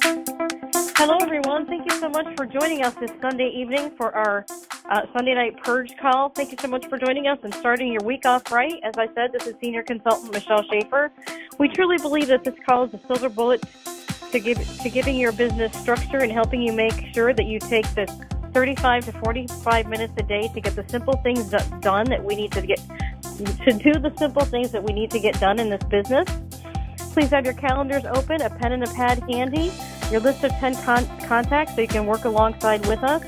Hello, everyone. Thank you so much for joining us this Sunday evening for our Sunday night Purge call. Thank you so much for joining us and starting your week off right. As I said, this is Senior Consultant Michelle Schaefer. We truly believe that this call is a silver bullet to giving your business structure and helping you make sure that you take the 35 to 45 minutes a day to get the simple things done that we need to get to do the simple things that we need to get done in this business. Please have your calendars open, a pen and a pad handy, your list of 10 contacts so you can work alongside with us.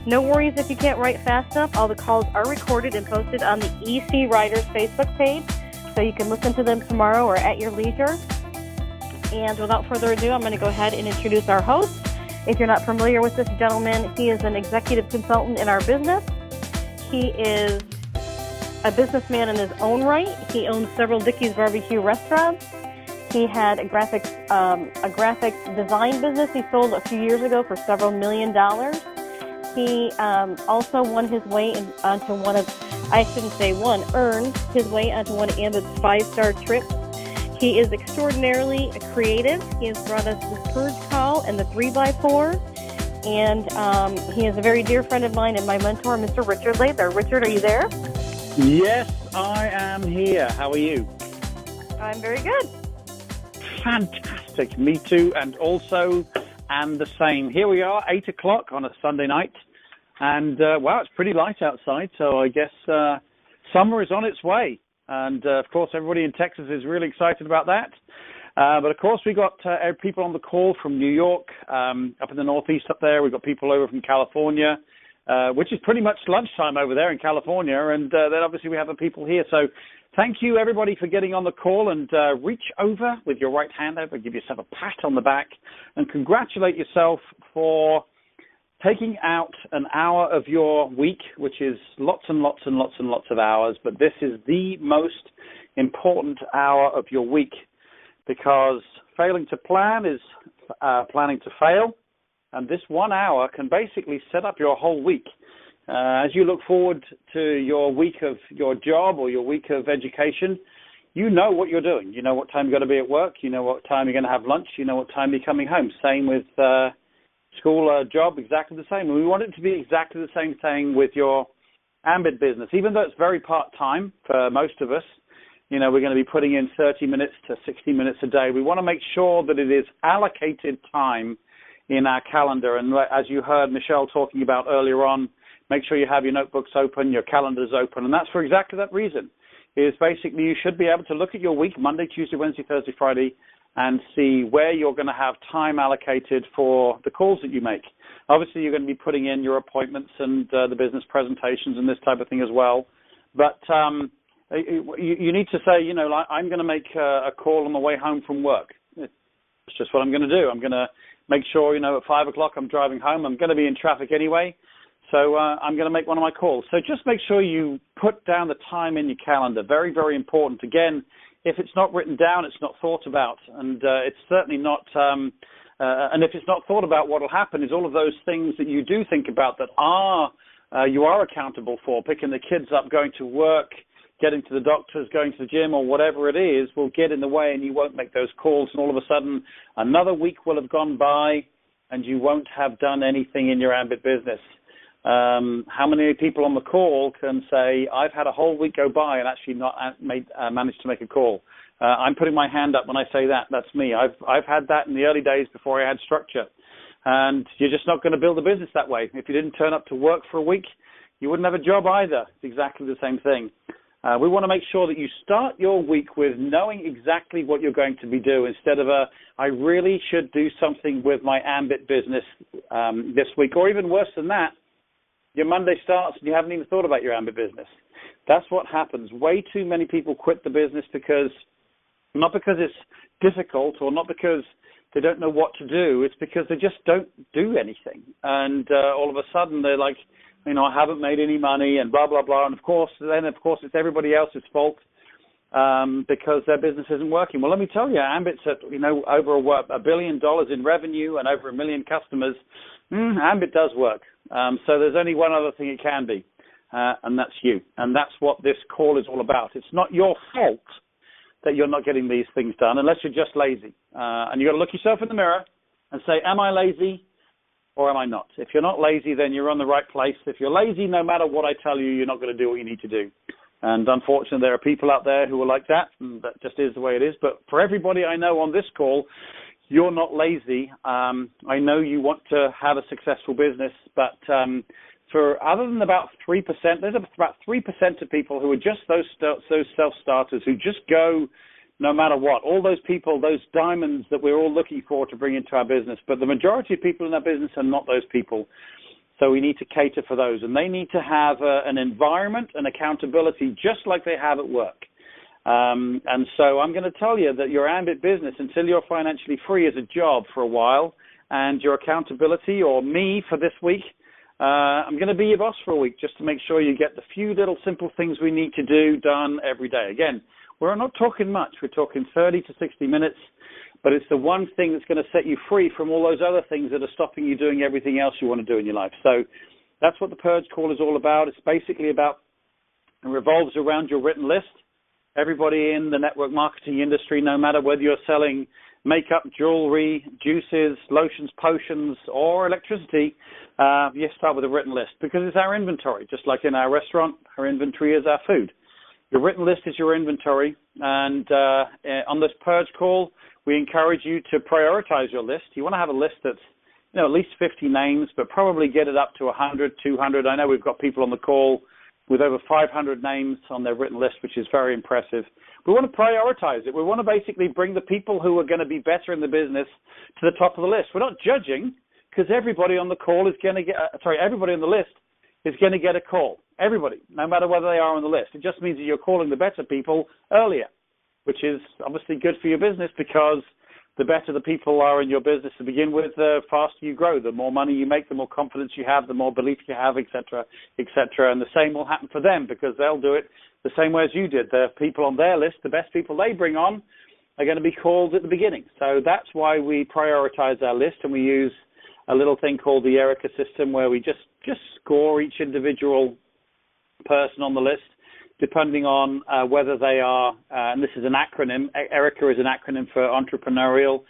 No worries if you can't write fast enough. All the calls are recorded and posted on the EC Writers Facebook page, so you can listen to them tomorrow or at your leisure. And without further ado, I'm going to go ahead and introduce our host. If you're not familiar with this gentleman, he is an executive consultant in our business. He is a businessman in his own right. He owns several Dickey's barbecue restaurants. He had a graphic design business he sold a few years ago for several $1 million. He also won his way onto earned his way onto one of Ambit's 5-star trips. He is extraordinarily creative. He has brought us the Purge Call and the 3x4. And he is a very dear friend of mine and my mentor, Mr. Richard Laidler. Richard, are you there? Yes, I am here. How are you? I'm very good. Fantastic. Me too, and the same. Here we are, 8 o'clock on a Sunday night, and wow, it's pretty light outside, so I guess summer is on its way, and of course everybody in Texas is really excited about that, but of course we got people on the call from New York, up in the Northeast up there. We've got people over from California, which is pretty much lunchtime over there in California, and then obviously we have the people here, so thank you, everybody, for getting on the call, and reach over with your right hand over, give yourself a pat on the back, and congratulate yourself for taking out an hour of your week, which is lots and lots and lots and lots of hours, but this is the most important hour of your week, because failing to plan is planning to fail, and this 1 hour can basically set up your whole week. As you look forward to your week of your job or your week of education, you know what you're doing. You know what time you're going to be at work. You know what time you're going to have lunch. You know what time you're coming home. Same with school, job, exactly the same. And we want it to be exactly the same thing with your Ambit business. Even though it's very part-time for most of us, you know, we're going to be putting in 30 minutes to 60 minutes a day. We want to make sure that it is allocated time in our calendar. And as you heard Michelle talking about earlier on, make sure you have your notebooks open, your calendars open, and that's for exactly that reason. Is basically you should be able to look at your week, Monday, Tuesday, Wednesday, Thursday, Friday, and see where you're going to have time allocated for the calls that you make. Obviously, you're going to be putting in your appointments and the business presentations and this type of thing as well. But you need to say, you know, like, I'm going to make a call on the way home from work. It's just what I'm going to do. I'm going to make sure, you know, at 5 o'clock I'm driving home. I'm going to be in traffic anyway. So I'm going to make one of my calls. So just make sure you put down the time in your calendar. Very, very important. Again, if it's not written down, it's not thought about. And it's certainly not, and if it's not thought about, what will happen is all of those things that you do think about that you are accountable for, picking the kids up, going to work, getting to the doctors, going to the gym, or whatever it is, will get in the way and you won't make those calls. And all of a sudden, another week will have gone by and you won't have done anything in your Ambit business. How many people on the call can say, I've had a whole week go by and actually not managed to make a call? I'm putting my hand up when I say that. That's me. I've had that in the early days before I had structure. And you're just not going to build a business that way. If you didn't turn up to work for a week, you wouldn't have a job either. It's exactly the same thing. We want to make sure that you start your week with knowing exactly what you're going to be doing instead of I really should do something with my Ambit business this week, or even worse than that, your Monday starts and you haven't even thought about your Ambit business. That's what happens. Way too many people quit the business not because it's difficult or not because they don't know what to do. It's because they just don't do anything. And all of a sudden they're like, you know, I haven't made any money and blah, blah, blah. And of course, it's everybody else's fault because their business isn't working. Well, let me tell you, Ambit's at, you know, over $1 billion in revenue and over 1 million customers. Ambit does work. So there's only one other thing it can be, and that's you. And that's what this call is all about. It's not your fault that you're not getting these things done unless you're just lazy. And you've got to look yourself in the mirror and say, am I lazy or am I not? If you're not lazy, then you're on the right place. If you're lazy, no matter what I tell you, you're not going to do what you need to do. And unfortunately, there are people out there who are like that, and that just is the way it is. But for everybody I know on this call, you're not lazy. I know you want to have a successful business, but for other than about 3%, there's about 3% of people who are just those self-starters who just go no matter what. All those people, those diamonds that we're all looking for to bring into our business. But the majority of people in our business are not those people. So we need to cater for those. And they need to have an environment and accountability just like they have at work. And so I'm going to tell you that your ambit business, until you're financially free, is a job for a while. And your accountability, or me for this week, I'm going to be your boss for a week just to make sure you get the few little simple things we need to do done every day. Again, we're not talking much. We're talking 30 to 60 minutes, but it's the one thing that's going to set you free from all those other things that are stopping you doing everything else you want to do in your life. So that's what the Purge Call is all about. It's basically about, it revolves around your written list. Everybody in the network marketing industry, no matter whether you're selling makeup, jewelry, juices, lotions, potions, or electricity, you start with a written list because it's our inventory. Just like in our restaurant, our inventory is our food. Your written list is your inventory, and on this Purge Call, we encourage you to prioritize your list. You want to have a list that's, at least 50 names, but probably get it up to 100, 200. I know we've got people on the call with over 500 names on their written list, which is very impressive. We want to prioritize it. We want to basically bring the people who are going to be better in the business to the top of the list. We're not judging, because everybody on the call is going to get, everybody on the list is going to get a call. Everybody, no matter whether they are on the list. It just means that you're calling the better people earlier, which is obviously good for your business, because the better the people are in your business to begin with, the faster you grow. The more money you make, the more confidence you have, the more belief you have, et cetera, et cetera. And the same will happen for them, because they'll do it the same way as you did. The people on their list, the best people they bring on, are going to be called at the beginning. So that's why we prioritize our list, and we use a little thing called the Erica system, where we just score each individual person on the list, depending on whether they are, and this is an acronym, Erica is an acronym for entrepreneurial,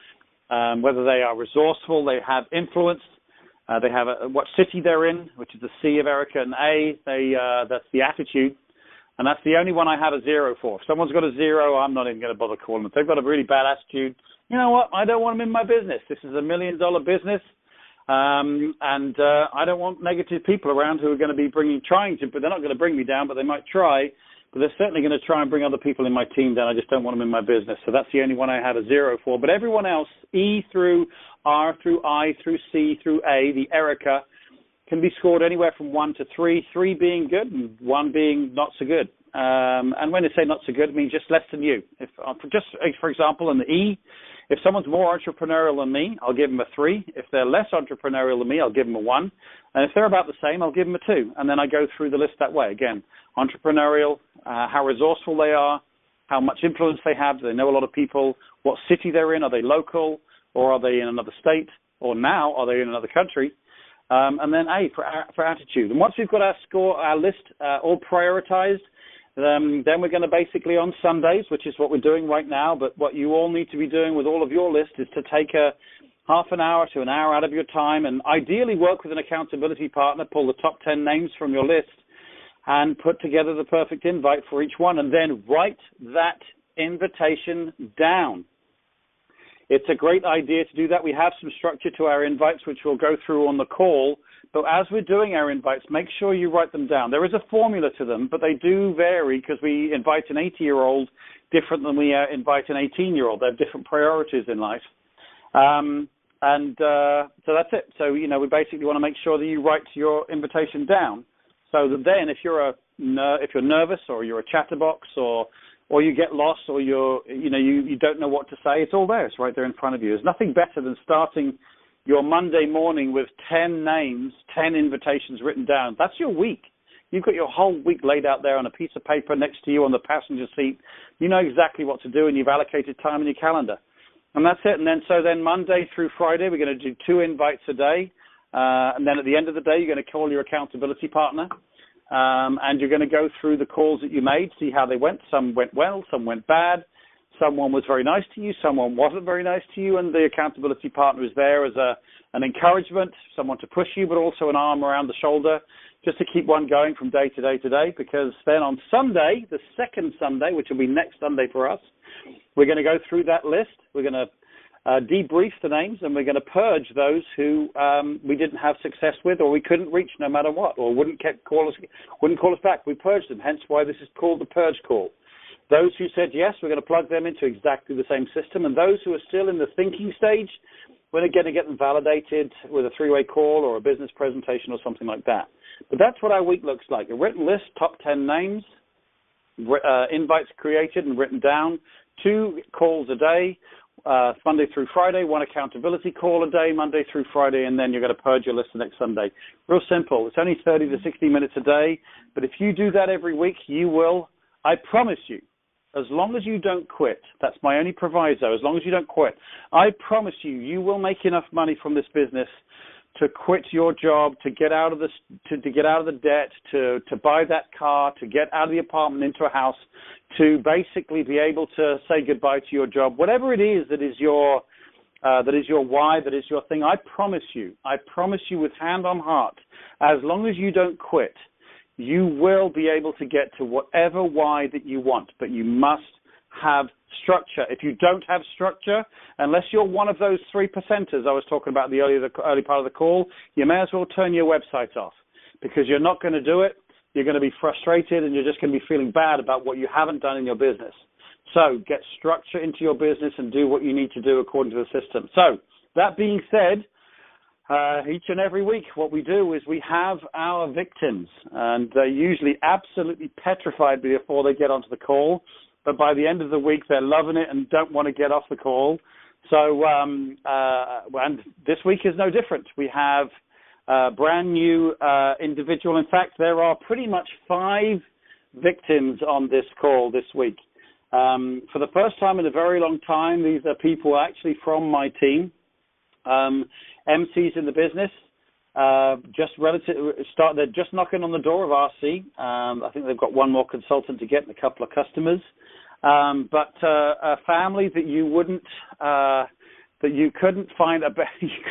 whether they are resourceful, they have influence, they have what city they're in, which is the C of Erica, and A, that's the attitude, and that's the only one I have a 0 for. If someone's got a 0, I'm not even going to bother calling them. If they've got a really bad attitude, you know what, I don't want them in my business. This is $1 million business. And I don't want negative people around who are going to be but they're not going to bring me down, but they might try. But they're certainly going to try and bring other people in my team down. I just don't want them in my business. So that's the only one I have a 0 for. But everyone else, E through R through I through C through A, the Erica, can be scored anywhere from 1 to 3, 3 being good and 1 being not so good. And when I say not so good, I mean just less than you. If for example, in the E, if someone's more entrepreneurial than me, I'll give them a 3. If they're less entrepreneurial than me, I'll give them a 1. And if they're about the same, I'll give them a 2. And then I go through the list that way. Again, entrepreneurial, how resourceful they are, how much influence they have, do they know a lot of people, what city they're in, are they local, or are they in another state, or now are they in another country? And then A, for attitude. And once we've got our list all prioritized, then we're going to basically on Sundays, which is what we're doing right now, but what you all need to be doing with all of your list is to take a half an hour to an hour out of your time and ideally work with an accountability partner, pull the top 10 names from your list and put together the perfect invite for each one, and then write that invitation down. It's a great idea to do that. We have some structure to our invites, which we'll go through on the call. But as we're doing our invites, make sure you write them down. There is a formula to them, but they do vary because we invite an 80-year-old different than we invite an 18-year-old. They have different priorities in life. So that's it. So, we basically want to make sure that you write your invitation down so that then if you're nervous or you're a chatterbox or you get lost or you don't know what to say, it's all there. It's right there in front of you. There's nothing better than starting your Monday morning with 10 names, 10 invitations written down. That's your week. You've got your whole week laid out there on a piece of paper next to you on the passenger seat. You know exactly what to do, and you've allocated time in your calendar. And that's it. And then Monday through Friday, we're going to do 2 invites a day. And then at the end of the day, you're going to call your accountability partner. And you're going to go through the calls that you made, see how they went. Some went well, some went bad. someone was very nice to you, someone wasn't very nice to you, and the accountability partner is there as an encouragement, someone to push you, but also an arm around the shoulder just to keep one going from day to day to day, because then on Sunday, the second Sunday, which will be next Sunday for us, we're going to go through that list. We're going to debrief the names, and we're going to purge those who we didn't have success with, or we couldn't reach no matter what, or wouldn't call us back. We purged them, hence why this is called the Purge Call. Those who said yes, we're going to plug them into exactly the same system, and those who are still in the thinking stage, we're going to get them validated with a three-way call or a business presentation or something like that. But that's what our week looks like. A written list, top 10 names, invites created and written down, 2 calls a day, Monday through Friday, 1 accountability call a day, Monday through Friday, and then you're going to purge your list the next Sunday. Real simple. It's only 30 to 60 minutes a day, but if you do that every week, you will, I promise you, as long as you don't quit, that's my only proviso, as long as you don't quit, I promise you, you will make enough money from this business to quit your job, to get out of to get out of the debt, to buy that car, to get out of the apartment into a house, to basically be able to say goodbye to your job, whatever it is that is your why, that is your thing. I promise you with hand on heart, as long as you don't quit, you will be able to get to whatever why that you want, but you must have structure. If you don't have structure, unless you're one of those 3%ers I was talking about the early part of the call, you may as well turn your website off, because you're not going to do it. You're going to be frustrated, and you're just going to be feeling bad about what you haven't done in your business. So get structure into your business and do what you need to do according to the system. So that being said, each and every week, what we do is we have our victims, and they're usually absolutely petrified before they get onto the call. But by the end of the week, they're loving it and don't want to get off the call. So, and this week is no different. We have a brand new individual. In fact, there are pretty much 5 victims on this call this week. For the first time in a very long time, these are people actually from my team. MCs in the business, they're just knocking on the door of RC. I think they've got one more consultant to get and a couple of customers. But a family that you wouldn't, that you couldn't find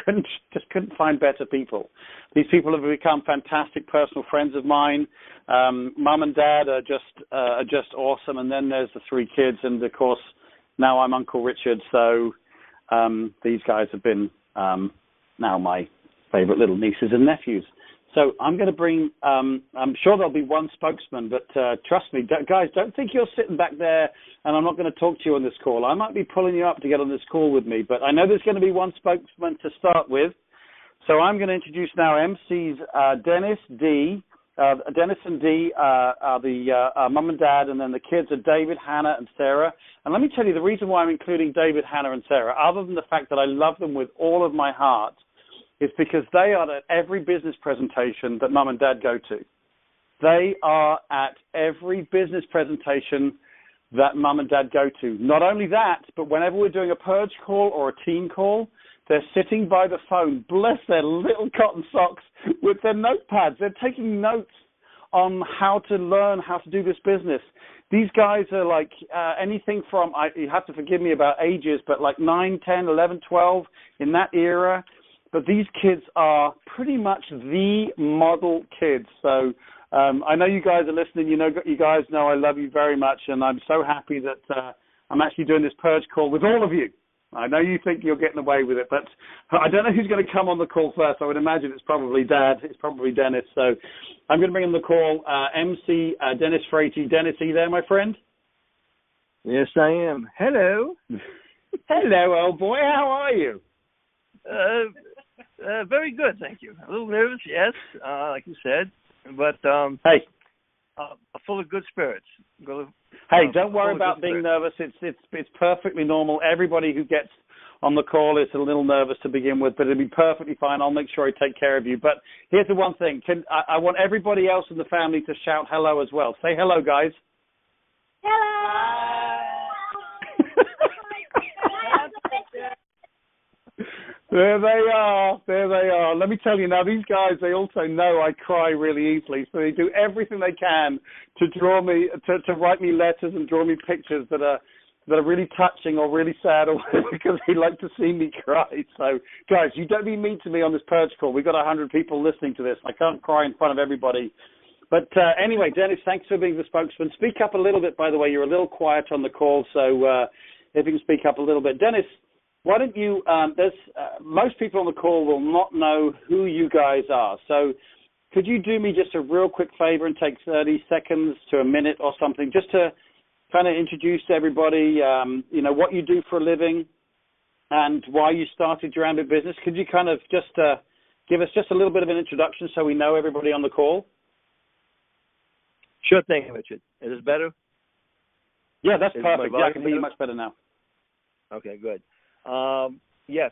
couldn't find better people. These people have become fantastic personal friends of mine. Mum and Dad are just awesome, and then there's the 3 kids, and of course now I'm Uncle Richard. So these guys have been now my favorite little nieces and nephews. So I'm going to bring, I'm sure there'll be one spokesman, but trust me, guys, don't think you're sitting back there and I'm not going to talk to you on this call. I might be pulling you up to get on this call with me, but I know there's going to be one spokesman to start with. So I'm going to introduce now MCs Dennis and Dee are the mum and dad, and then the kids are David, Hannah, and Sarah. And let me tell you the reason why I'm including David, Hannah, and Sarah, other than the fact that I love them with all of my heart, is because they are at every business presentation that mum and dad go to. They are at every business presentation that mum and dad go to. Not only that, but whenever we're doing a purge call or a team call, they're sitting by the phone, bless their little cotton socks, with their notepads. They're taking notes on how to learn how to do this business. These guys are like anything from, you have to forgive me about ages, but like 9, 10, 11, 12, in that era. But these kids are pretty much the model kids. So I know you guys are listening. You guys know I love you very much, and I'm so happy that I'm actually doing this purge call with all of you. I know you think you're getting away with it, but I don't know who's going to come on the call first. I would imagine it's probably Dad. It's probably Dennis. So I'm going to bring on the call MC Dennis Frati. Dennis, are you there, my friend? Yes, I am. Hello. Hello, old boy. How are you? Very good, thank you. A little nervous, yes, like you said, but hey, full of good spirits. Hey, don't worry about being nervous. It's perfectly normal. Everybody who gets on the call is a little nervous to begin with, but it'll be perfectly fine. I'll make sure I take care of you. But here's the one thing. I want everybody else in the family to shout hello as well. Say hello, guys. Hello. There they are. Let me tell you now, these guys, they also know I cry really easily, so they do everything they can to draw me, to write me letters and draw me pictures that are that are really touching or really sad, or because they like to see me cry. So, guys, you don't be mean to me on this purge call. We've got 100 people listening to this. I can't cry in front of everybody. But anyway, Dennis, thanks for being the spokesman. Speak up a little bit, by the way. You're a little quiet on the call, so if you can speak up a little bit. Dennis, why don't you, most people on the call will not know who you guys are. So could you do me just a real quick favor and take 30 seconds to a minute or something just to kind of introduce everybody, what you do for a living and why you started your ambit business? Could you kind of just give us just a little bit of an introduction so we know everybody on the call? Sure thing, Richard. Is this better? Yeah, that's perfect. Yeah, I can hear you much better now. Okay, good. Yes,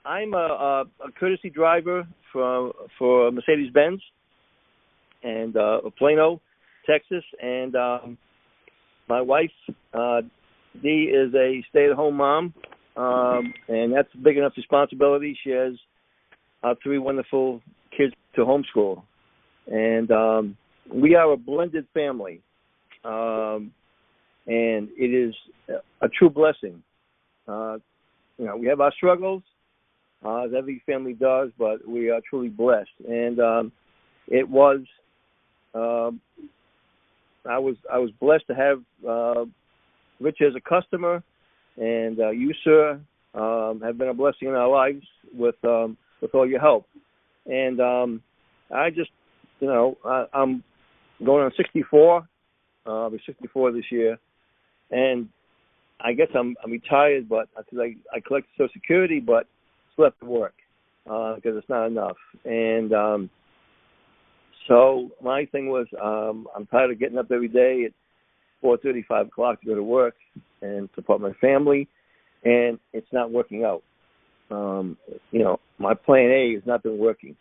I'm a courtesy driver for Mercedes-Benz and Plano, Texas, and my wife, Dee, is a stay-at-home mom, and that's a big enough responsibility. She has 3 wonderful kids to homeschool, and we are a blended family, and it is a true blessing. We have our struggles, as every family does, but we are truly blessed. And it was, I was blessed to have Rich as a customer, and you, sir, have been a blessing in our lives with all your help. And I just, I'm going on 64. I'll be 64 this year, and I guess I'm retired, but I collect Social Security, but still have to work because it's not enough. And so my thing was, I'm tired of getting up every day at 4:30, 5 o'clock to go to work and support my family, and it's not working out. My plan A has not been working.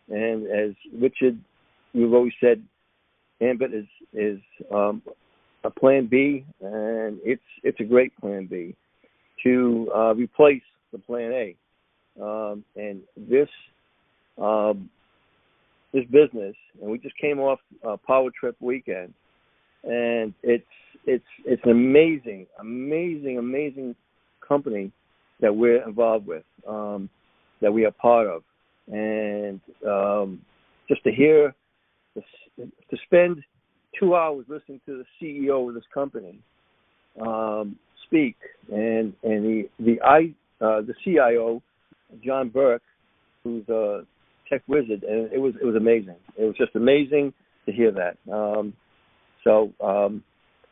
And as Richard, you've always said, ambit is a plan B, and it's a great plan B to replace the plan A. And this business, and we just came off a Power Trip weekend, and it's an amazing company that we're involved with, that we are part of, and just to hear, to spend 2 hours listening to the CEO of this company speak, and the CIO, John Burke, who's a tech wizard, and it was amazing. It was just amazing to hear that. And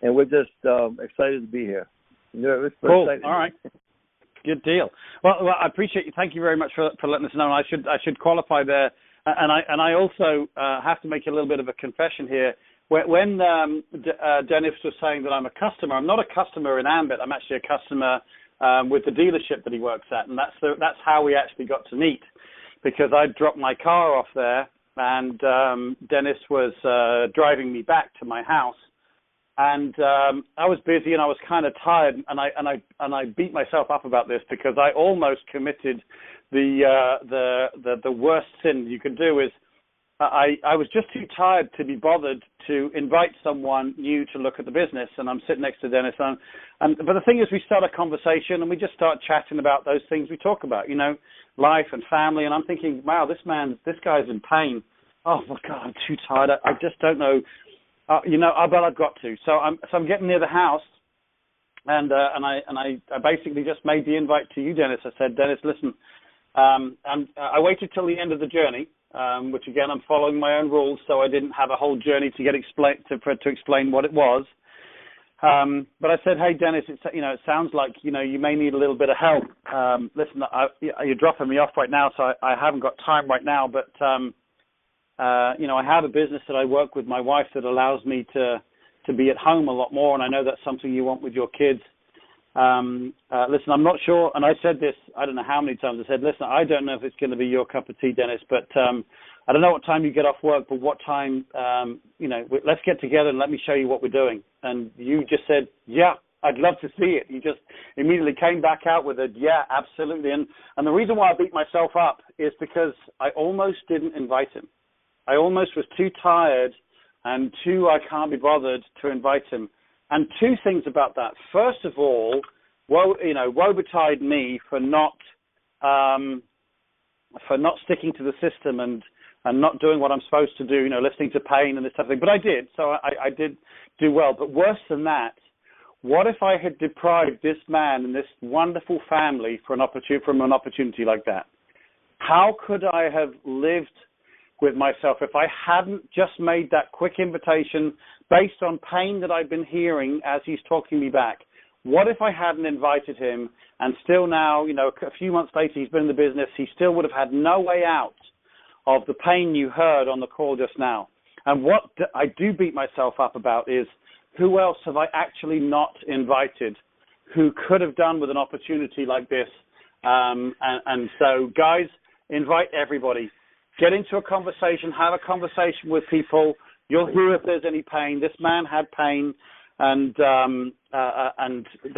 we're just excited to be here. Cool. Excited. All right. Good deal. Well, I appreciate you. Thank you very much for letting us know. I should qualify there, and I also have to make a little bit of a confession here. When Dennis was saying that I'm a customer, I'm not a customer in ambit. I'm actually a customer with the dealership that he works at, and that's how we actually got to meet, because I dropped my car off there, and Dennis was driving me back to my house, and I was busy and I was kind of tired, and I beat myself up about this because I almost committed the worst sin you could do is. I was just too tired to be bothered to invite someone new to look at the business, and I'm sitting next to Dennis. But the thing is, we start a conversation and we just start chatting about those things we talk about, life and family. And I'm thinking, wow, this guy's in pain. Oh my God, I'm too tired. I just don't know. But I've got to. So I'm getting near the house, and I basically just made the invite to you, Dennis. I said, Dennis, listen, and I waited till the end of the journey. Which again, I'm following my own rules, so I didn't have a whole journey to explain what it was. But I said, hey, Dennis, it sounds like you may need a little bit of help. Listen, you're dropping me off right now, so I haven't got time right now. But I have a business that I work with my wife that allows me to be at home a lot more, and I know that's something you want with your kids. Listen, I'm not sure, and I said this, I don't know how many times I said, listen, I don't know if it's going to be your cup of tea, Dennis, but I don't know what time you get off work, but what time, let's get together and let me show you what we're doing. And you just said, yeah, I'd love to see it. You just immediately came back out with a, yeah, absolutely. And the reason why I beat myself up is because I almost didn't invite him. I almost was too tired and I can't be bothered to invite him. And two things about that. First of all, woe betide me for not sticking to the system and not doing what I'm supposed to do, listening to pain and this type of thing. But I did, so I did do well. But worse than that, what if I had deprived this man and this wonderful family from an opportunity like that? How could I have lived with myself if I hadn't just made that quick invitation based on pain that I've been hearing as he's talking me back? What if I hadn't invited him and still now, a few months later, he's been in the business, he still would have had no way out of the pain you heard on the call just now. And what I do beat myself up about is who else have I actually not invited who could have done with an opportunity like this? And so, guys, invite everybody. Get into a conversation, have a conversation with people. You'll hear if there's any pain. This man had pain, and the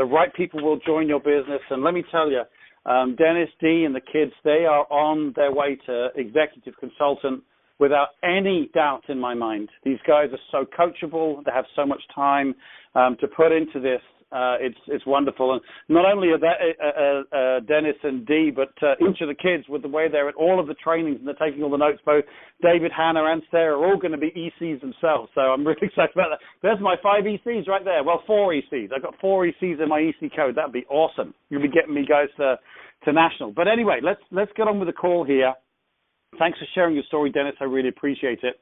right people will join your business. And let me tell you, Dennis, Dee, and the kids, they are on their way to executive consultant without any doubt in my mind. These guys are so coachable. They have so much time to put into this. It's wonderful. And not only are that, Dennis and Dee, but each of the kids, with the way they're at all of the trainings and they're taking all the notes, both David, Hannah, and Sarah are all going to be ECs themselves. So I'm really excited about that. There's my 5 ECs right there. Well, 4 ECs. I've got 4 ECs in my EC code. That'd be awesome. You'll be getting me guys to national. But anyway, let's get on with the call here. Thanks for sharing your story, Dennis. I really appreciate it.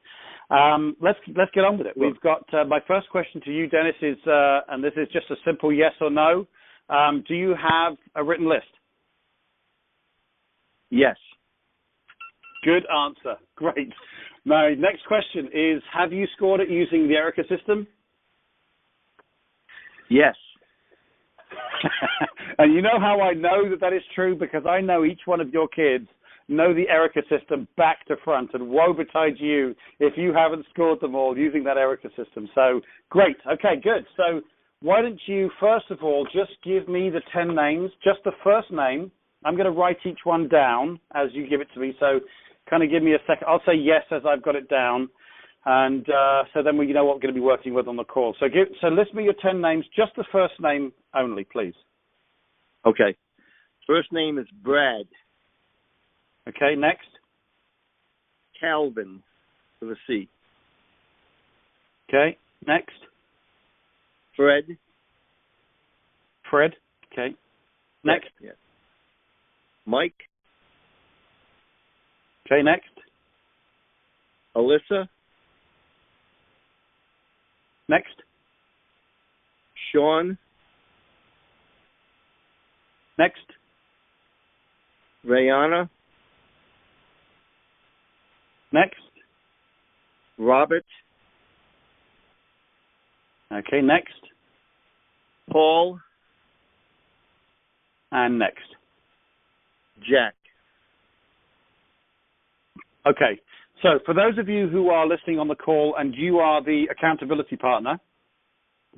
Let's get on with it. We've got my first question to you, Dennis, is, and this is just a simple yes or no. Do you have a written list? Yes. Good answer. Great. My next question is, have you scored it using the Erica system? Yes. And you know how I know that is true? Because I know each one of your kids know the Erica system back to front, and woe betide you if you haven't scored them all using that Erica system. So, great. Okay, good. So, why don't you, first of all, just give me the 10 names, just the first name. I'm going to write each one down as you give it to me, so kind of give me a second. I'll say yes as I've got it down, and so then we know what we're going to be working with on the call. So, list me your 10 names, just the first name only, please. Okay. First name is Brad. Okay, next. Calvin with a C. Okay, next. Fred. Okay, next. Yeah. Mike. Okay, next. Alyssa. Next. Sean. Next. Rayana. Next. Robert. Okay, next. Paul. And next. Jack. Okay, so for those of you who are listening on the call and you are the accountability partner,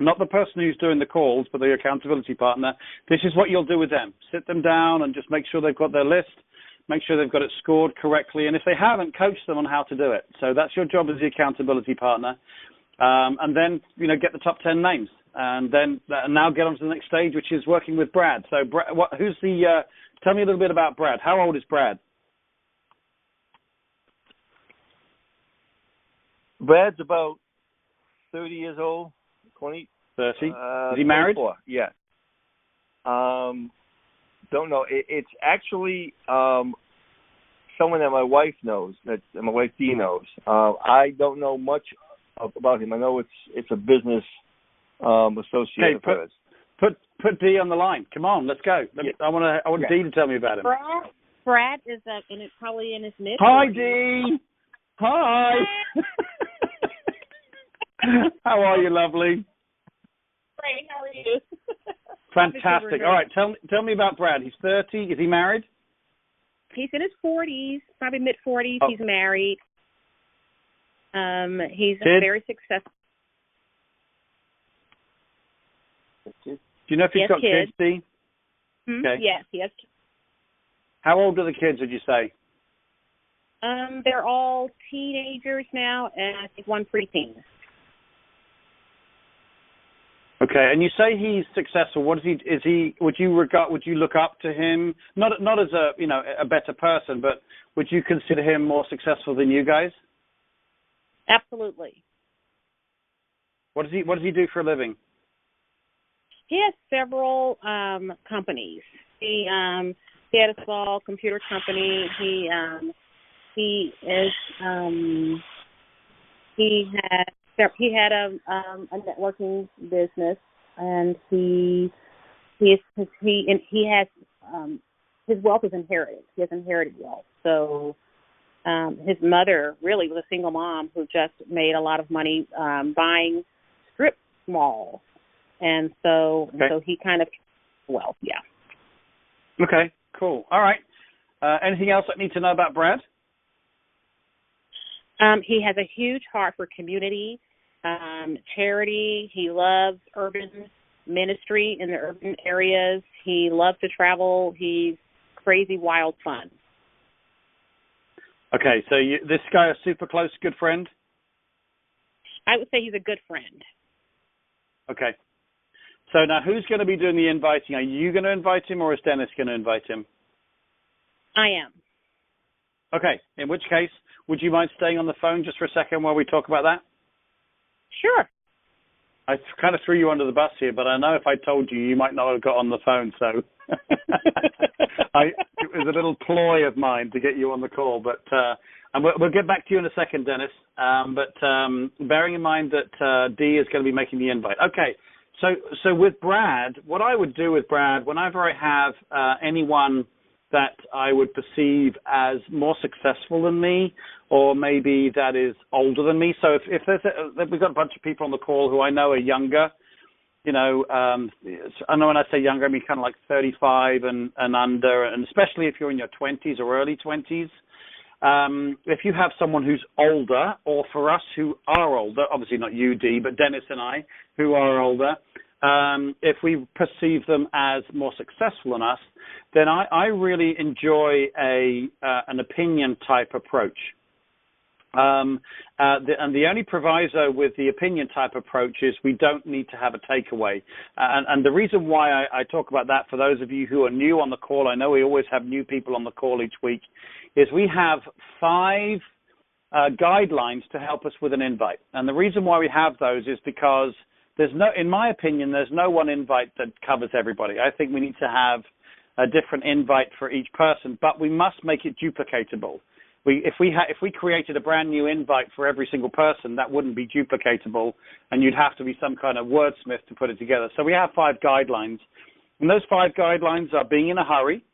not the person who's doing the calls, but the accountability partner, this is what you'll do with them. Sit them down and just make sure they've got their list. Make sure they've got it scored correctly. And if they haven't, coach them on how to do it. So that's your job as the accountability partner. And then, get the top 10 names. And then now get on to the next stage, which is working with Brad. So tell me a little bit about Brad. How old is Brad? Brad's about 30 years old, 20. 30. Is he married? 24. Yeah. Don't know. It's actually someone that my wife knows, that my wife Dee knows. I don't know much about him. I know it's a business associate of hers. Put Dee on the line. Come on, let's go. I want Dee to tell me about him. Brad is probably in his mid. Hi, Dee. Hi. How are you, lovely? Great. How are you? Fantastic. All right, tell me about Brad. He's 30. Is he married? He's in his 40s, probably mid-40s. Oh. He's married. He's very successful. Do you know if he's got kids, Dee? Mm-hmm. Okay. Yes, he has. How old are the kids, would you say? They're all teenagers now, and I think one preteen. Okay, and you say he's successful. What is he? Is he? Would you look up to him? Not as a better person, but would you consider him more successful than you guys? Absolutely. What does he do for a living? He has several companies. He had a small computer company. He had a networking business, and he has his wealth is inherited. He has inherited wealth. So his mother really was a single mom who just made a lot of money buying strip malls, and so he kind of wealth. Yeah. Okay. Cool. All right. Anything else I need to know about Brad? He has a huge heart for community, charity. He loves urban ministry in the urban areas. He loves to travel. He's crazy, wild fun. Okay, so this guy a super close, good friend? I would say he's a good friend. Okay. So now who's going to be doing the inviting? Are you going to invite him, or is Dennis going to invite him? I am. Okay, in which case, would you mind staying on the phone just for a second while we talk about that? Sure. I kind of threw you under the bus here, but I know if I told you, you might not have got on the phone, so it was a little ploy of mine to get you on the call, but and we'll get back to you in a second, Dennis, but bearing in mind that Dee is going to be making the invite. Okay, so with Brad, what I would do with Brad, whenever I have anyone that I would perceive as more successful than me, or maybe that is older than me. So if we've got a bunch of people on the call who I know are younger, I know when I say younger, I mean kind of like 35 and under, and especially if you're in your 20s or early 20s. If you have someone who's older, or for us who are older, obviously not you, Dee, but Dennis and I, who are older, if we perceive them as more successful than us, then I really enjoy an opinion type approach. And the only proviso with the opinion type approach is we don't need to have a takeaway. And the reason why I talk about that, for those of you who are new on the call, I know we always have new people on the call each week, is we have 5 guidelines to help us with an invite. And the reason why we have those is because in my opinion, there's no one invite that covers everybody. I think we need to have a different invite for each person, but we must make it duplicatable. If we created a brand new invite for every single person, that wouldn't be duplicatable, and you'd have to be some kind of wordsmith to put it together. So we have 5 guidelines, and those 5 guidelines are being in a hurry,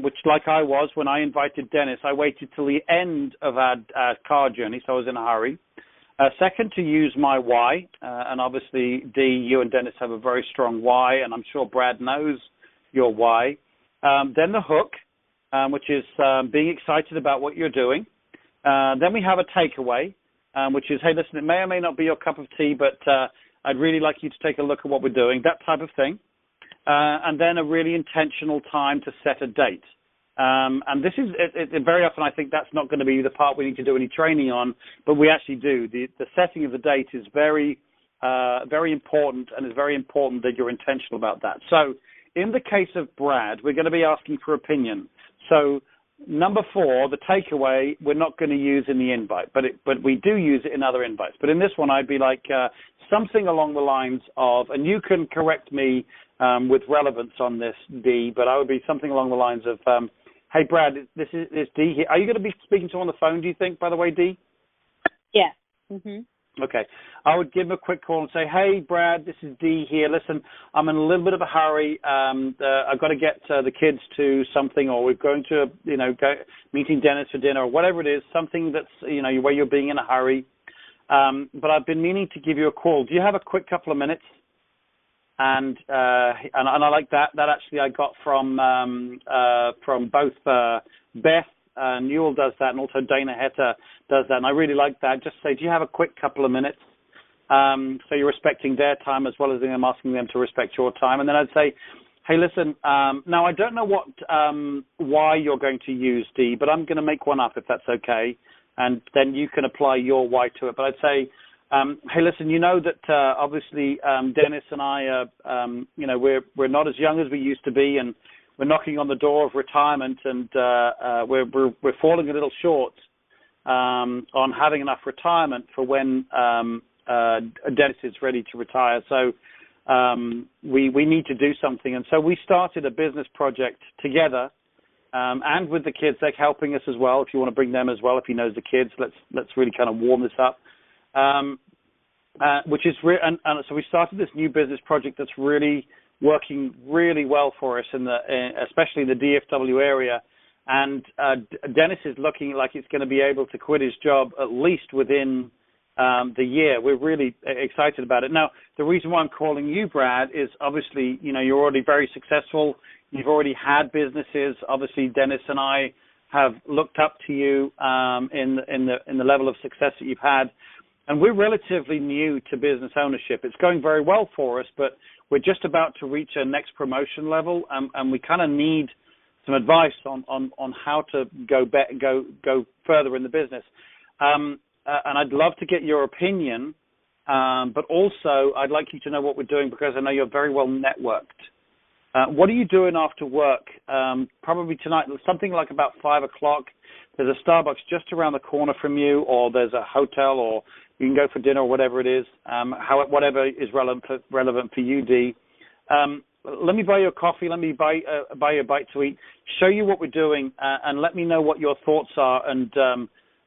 which, like I was when I invited Dennis, I waited till the end of our car journey, so I was in a hurry. Second, to use my why, and obviously, Dee, you and Dennis have a very strong why, and I'm sure Brad knows your why. Then the hook, which is being excited about what you're doing. Then we have a takeaway, which is, hey, listen, it may or may not be your cup of tea, but I'd really like you to take a look at what we're doing, that type of thing. And then a really intentional time to set a date. And this is very often, I think that's not going to be the part we need to do any training on, but we actually do. The setting of the date is very, very important, and it's very important that you're intentional about that. So in the case of Brad, we're going to be asking for opinion. So number 4, the takeaway, we're not going to use in the invite, but we do use it in other invites. But in this one, I'd be like something along the lines of, and you can correct me with relevance on this, Dee, but I would be something along the lines of, hey, Brad, this is Dee here. Are you going to be speaking to him on the phone, do you think, by the way, Dee? Yes. Mm-hmm. Okay. I would give him a quick call and say, hey, Brad, this is Dee here. Listen, I'm in a little bit of a hurry. I've got to get the kids to something, or we're going to, go meeting Dennis for dinner, or whatever it is, something that's, where you're being in a hurry. But I've been meaning to give you a call. Do you have a quick couple of minutes? And I like that. That actually I got from both Beth Newell does that, and also Dana Hetta does that. And I really like that. Just say, do you have a quick couple of minutes? So you're respecting their time as well as I'm asking them to respect your time. And then I'd say, hey, listen, now I don't know what why you're going to use, Dee, but I'm going to make one up if that's okay. And then you can apply your why to it. But I'd say, Hey, listen, you know that obviously Dennis and I, we're not as young as we used to be, and we're knocking on the door of retirement, and we're falling a little short on having enough retirement for when Dennis is ready to retire. So we need to do something, and so we started a business project together, and with the kids. They're helping us as well. If you want to bring them as well, if he knows the kids, let's really kind of warm this up. Which is and so we started this new business project that's really working really well for us especially in the DFW area. And Dennis is looking like he's going to be able to quit his job at least within the year. We're really excited about it. Now, the reason why I'm calling you, Brad, is obviously, you're already very successful. You've already had businesses. Obviously, Dennis and I have looked up to you in the level of success that you've had. And we're relatively new to business ownership. It's going very well for us, but we're just about to reach our next promotion level, and we kind of need some advice on how to go further in the business. And I'd love to get your opinion, but also I'd like you to know what we're doing, because I know you're very well networked. What are you doing after work? Probably tonight, something like about 5 o'clock. There's a Starbucks just around the corner from you, or there's a hotel, or you can go for dinner, or whatever it is, whatever is relevant for you, Dee. Let me buy you a coffee. Let me buy you a bite to eat, show you what we're doing, and let me know what your thoughts are. And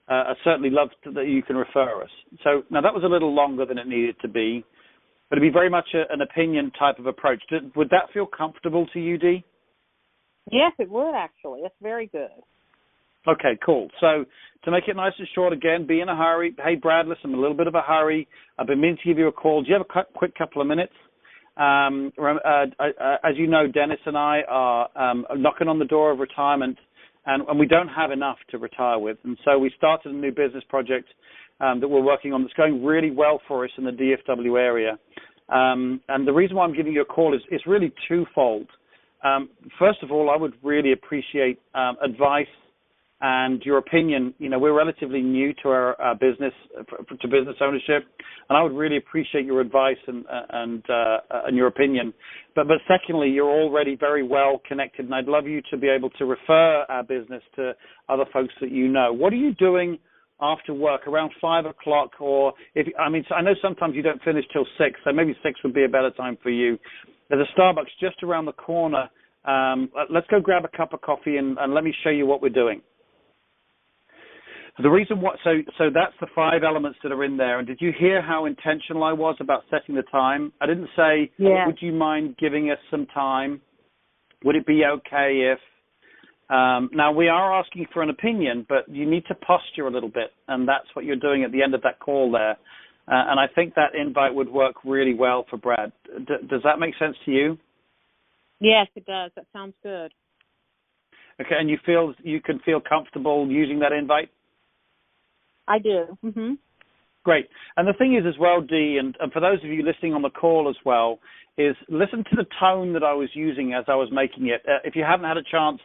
I'd certainly love that you can refer us. So now that was a little longer than it needed to be, but it'd be very much an opinion type of approach. Would that feel comfortable to you, Dee? Yes, it would, actually. That's very good. Okay, cool. So to make it nice and short, again, be in a hurry. Hey, Brad, listen, I'm in a little bit of a hurry. I've been meaning to give you a call. Do you have a quick couple of minutes? As you know, Dennis and I are knocking on the door of retirement, and we don't have enough to retire with. And so we started a new business project that we're working on that's going really well for us in the DFW area. And the reason why I'm giving you a call is really twofold. First of all, I would really appreciate advice and your opinion. We're relatively new to our business, to business ownership, and I would really appreciate your advice and your opinion. But secondly, you're already very well connected, and I'd love you to be able to refer our business to other folks that you know. What are you doing after work, around 5 o'clock? Or I know sometimes you don't finish till 6, so maybe 6 would be a better time for you. There's a Starbucks just around the corner. Let's go grab a cup of coffee and let me show you what we're doing. The reason so that's the 5 elements that are in there. And did you hear how intentional I was about setting the time? I didn't say, Would you mind giving us some time? Would it be okay if? Now, we are asking for an opinion, but you need to posture a little bit, and that's what you're doing at the end of that call there. And I think that invite would work really well for Brad. Does that make sense to you? Yes, it does. That sounds good. Okay, and you can feel comfortable using that invite? I do. Mm-hmm. Great. And the thing is as well, Dee, and for those of you listening on the call as well, is listen to the tone that I was using as I was making it. If you haven't had a chance,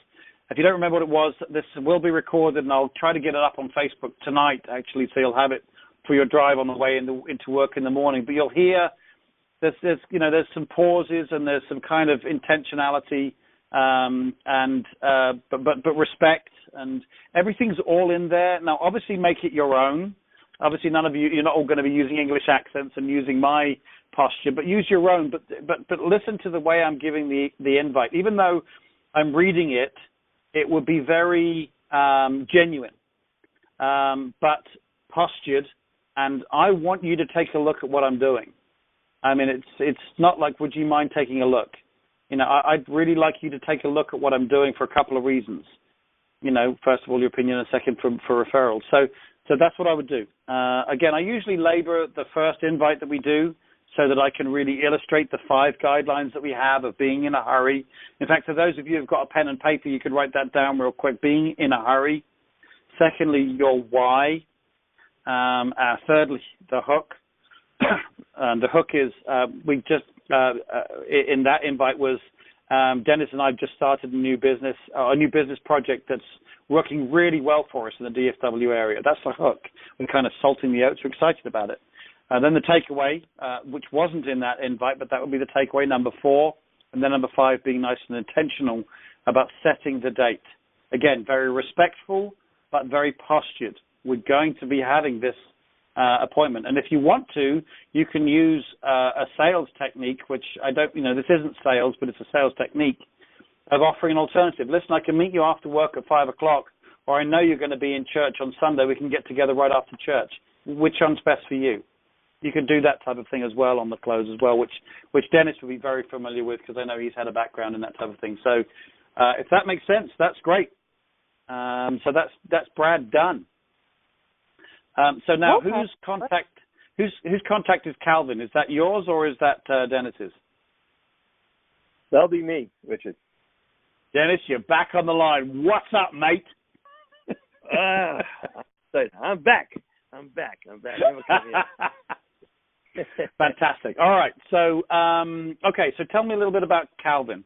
if you don't remember what it was, this will be recorded, and I'll try to get it up on Facebook tonight, actually, so you'll have it for your drive on the way into work in the morning. But you'll hear there's some pauses, and there's some kind of intentionality, but respect, and everything's all in there. Now, obviously, make it your own. Obviously, you're not all going to be using English accents and using my posture, but use your own. But listen to the way I'm giving the invite. Even though I'm reading it, it would be very genuine, but postured. And I want you to take a look at what I'm doing. I mean, it's not like, would you mind taking a look? I'd really like you to take a look at what I'm doing for a couple of reasons. First of all, your opinion, and second, for referrals. So that's what I would do. Again, I usually labor the first invite that we do so that I can really illustrate the 5 guidelines that we have of being in a hurry. In fact, for those of you who've got a pen and paper, you could write that down real quick. Being in a hurry. Secondly, your why. Thirdly, the hook. And the hook is in that invite was Dennis and I just started a new business project that's working really well for us in the DFW area. That's the hook. We're kind of salting the oats. We're excited about it. Then the takeaway, which wasn't in that invite, but that would be the takeaway, number 4. And then number 5, being nice and intentional about setting the date. Again, very respectful, but very postured. We're going to be having this appointment. And if you want to, you can use a sales technique, which this isn't sales, but it's a sales technique of offering an alternative. Listen, I can meet you after work at 5 o'clock, or I know you're going to be in church on Sunday. We can get together right after church. Which one's best for you? You can do that type of thing as well on the close as well, which Dennis will be very familiar with because I know he's had a background in that type of thing. So if that makes sense, that's great. So that's Brad done. So now Okay. whose contact is Calvin? Is that yours or is that Dennis's? That'll be me, Richard. Dennis, you're back on the line. What's up, mate? I'm back. Never come here. Fantastic. All right. So, so tell me a little bit about Calvin.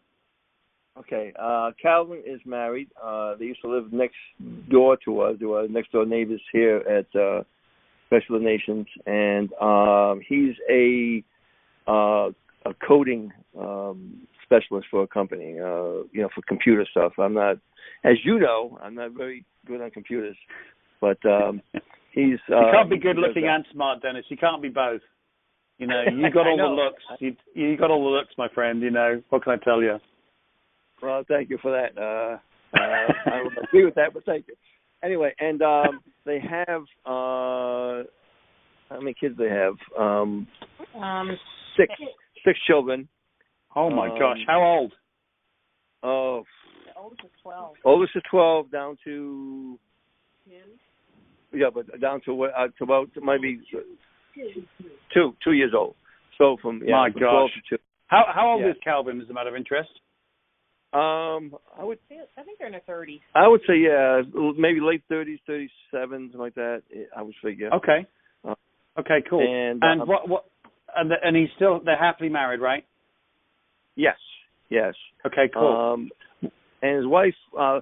Okay. Calvin is married. They used to live next door to us. They were next door neighbors here at Special Nations, and he's a coding specialist for a company. For computer stuff. I'm not very good on computers, but he's. You can't be good looking and smart, Dennis. You can't be both. You got all the looks. You got all the looks, my friend. What can I tell you? Well, thank you for that. I don't agree with that, but thank you. Anyway, and they have how many kids they have? 6 children. Oh my gosh! How old? Oh, The oldest is 12. oldest is 12, down to 10. Yeah, but down to about maybe 2 years old. So from my from gosh. 12 to 2. How old is Calvin? As a matter of interest. I think they're in their 30s. would say maybe late 30s, 37, something like that. I would figure. Okay. Okay, cool. And what? And they're happily married, right? Yes. Okay, cool. And his wife. A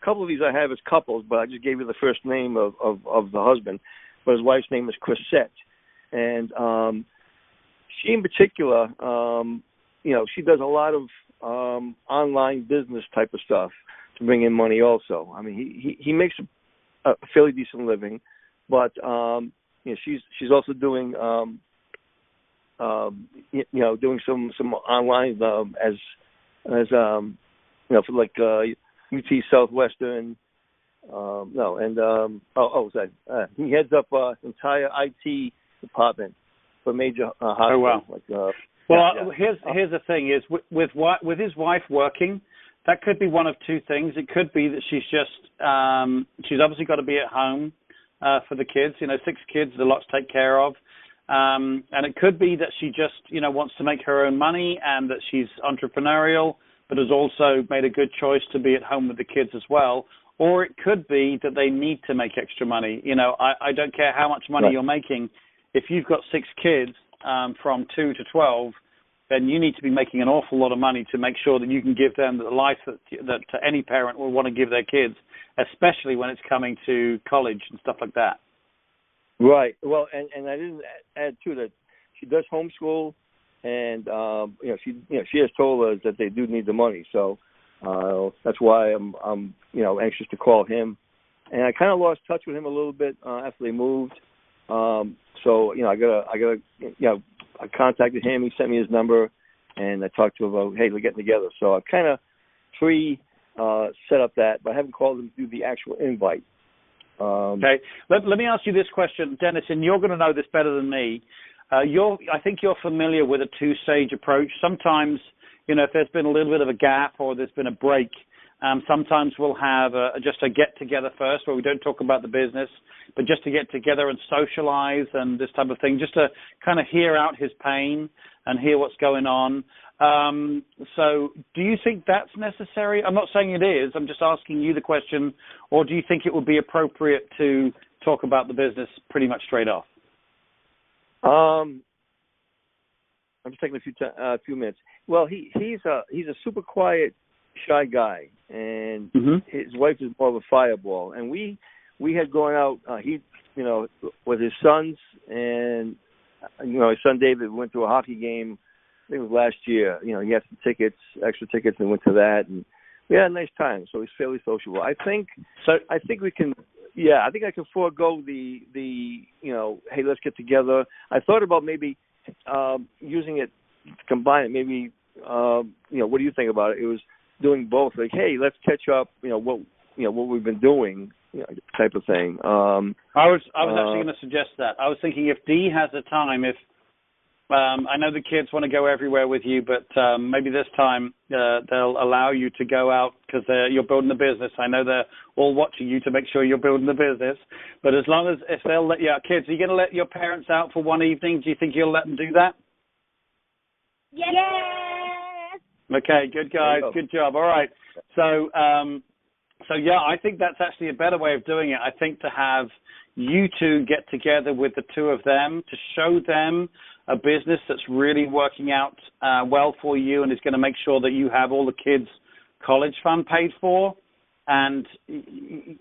couple of these I have as couples, but I just gave you the first name of the husband. But his wife's name is Chrisette, and she in particular, she does a lot of online business type of stuff to bring in money also. I mean, he makes a fairly decent living, but she's also doing doing some online as for like UT Southwestern. He heads up entire IT department for major hospitals. Oh wow! Here's the thing: is with his wife working, that could be one of two things. It could be that she's obviously got to be at home for the kids. 6 kids, a lot to take care of, and it could be that she just wants to make her own money and that she's entrepreneurial, but has also made a good choice to be at home with the kids as well. Or it could be that they need to make extra money. I don't care how much money you're making. If you've got 6 kids from 2 to 12, then you need to be making an awful lot of money to make sure that you can give them the life that any parent will want to give their kids, especially when it's coming to college and stuff like that. Right. Well, and I didn't add to that. She does homeschool, and she has told us that they do need the money. So that's why I'm anxious to call him. And I kind of lost touch with him a little bit after they moved. I contacted him. He sent me his number, and I talked to him about, hey, we're getting together. So I kind of set up that, but I haven't called him to do the actual invite. Okay. Let me ask you this question, Dennis, and you're going to know this better than me. I think you're familiar with a 2-stage approach. Sometimes, if there's been a little bit of a gap or there's been a break, sometimes we'll have just a get-together first where we don't talk about the business, but just to get together and socialize and this type of thing, just to kind of hear out his pain and hear what's going on. So do you think that's necessary? I'm not saying it is. I'm just asking you the question. Or do you think it would be appropriate to talk about the business pretty much straight off? I'm just taking a few minutes. Well, he's a super quiet, shy guy, and his wife is more of a fireball. And we had gone out, with his sons and his son David went to a hockey game. I think it was last year. He had some tickets, extra tickets, and went to that, and we had a nice time. So he's fairly sociable. I think we can. Yeah, I think I can forego the hey, let's get together. I thought about maybe using it to combine it. Maybe what do you think about it? It was doing both. Like, hey, let's catch up. What we've been doing, type of thing. I was actually going to suggest that. I was thinking if Dee has the time, if I know the kids want to go everywhere with you, but maybe this time they'll allow you to go out because you're building the business. I know they're all watching you to make sure you're building the business. But as long as if they'll let kids, are you going to let your parents out for one evening? Do you think you'll let them do that? Yes. Okay, good guys, good job. All right, so yeah, I think that's actually a better way of doing it. I think to have you two get together with the two of them to show them a business that's really working out well for you and is going to make sure that you have all the kids' college fund paid for. And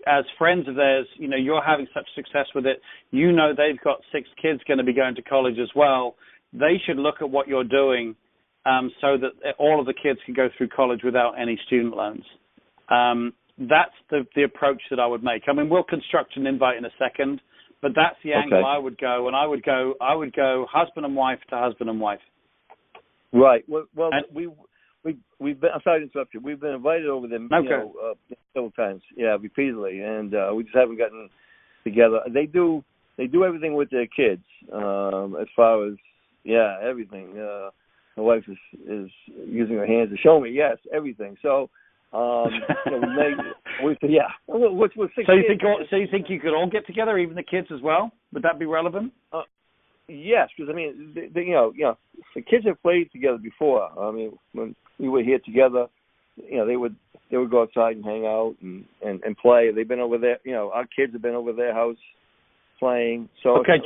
as friends of theirs, you're having such success with it. They've got 6 kids going to be going to college as well. They should look at what you're doing so that all of the kids can go through college without any student loans. That's the approach that I would make. I mean, we'll construct an invite in a second, but that's the angle I would go. And I would go husband and wife to husband and wife. Right. Well, we've been. I'm sorry to interrupt you. We've been invited over them several times. Yeah, repeatedly, and we just haven't gotten together. They do everything with their kids as far as everything. My wife is using her hands to show me everything. So. We'll 6 So you think you could all get together, even the kids as well? Would that be relevant? Yes, because I mean, the kids have played together before. I mean, when we were here together, they would go outside and hang out and play. They've been over there. Our kids have been over their house playing. So okay,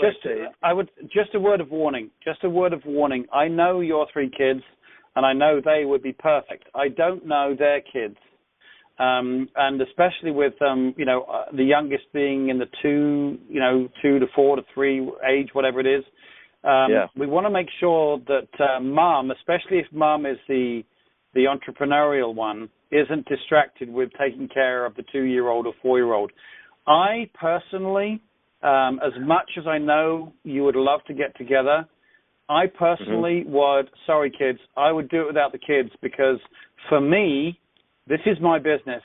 just a word of warning. I know your 3 kids. And I know they would be perfect. I don't know their kids, and especially with the youngest being in the 2 to 4 to 3 age, whatever it is. We want to make sure that mom, especially if mom is the entrepreneurial one, isn't distracted with taking care of the 2-year-old or 4-year-old. I personally, as much as I know you would love to get together, I personally I would do it without the kids because for me, this is my business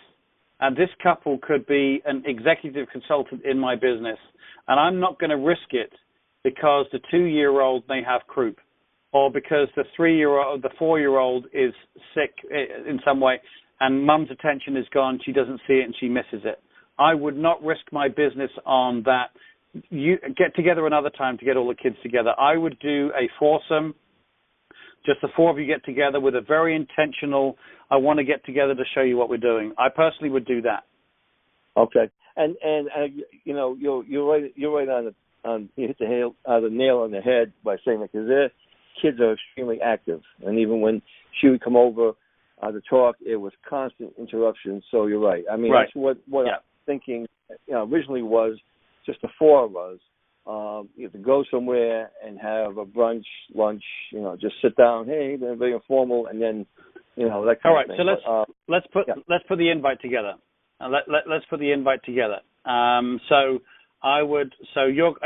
and this couple could be an executive consultant in my business and I'm not going to risk it because the 2-year-old may have croup or because the 3-year-old, the 4-year-old is sick in some way and mum's attention is gone, she doesn't see it and she misses it. I would not risk my business on that. You get together another time to get all the kids together. I would do a foursome, just the 4 of you get together with a very intentional, I want to get together to show you what we're doing. I personally would do that. Okay. And you're right on you hit the nail on the head by saying that because their kids are extremely active. And even when she would come over to talk, it was constant interruptions. So you're right. I mean, that's what I'm thinking originally was just the 4 of us, to go somewhere and have a brunch, lunch, just sit down, hey, very informal, and then, that kind of thing. All right, so let's put the invite together. Let's put the invite together. Are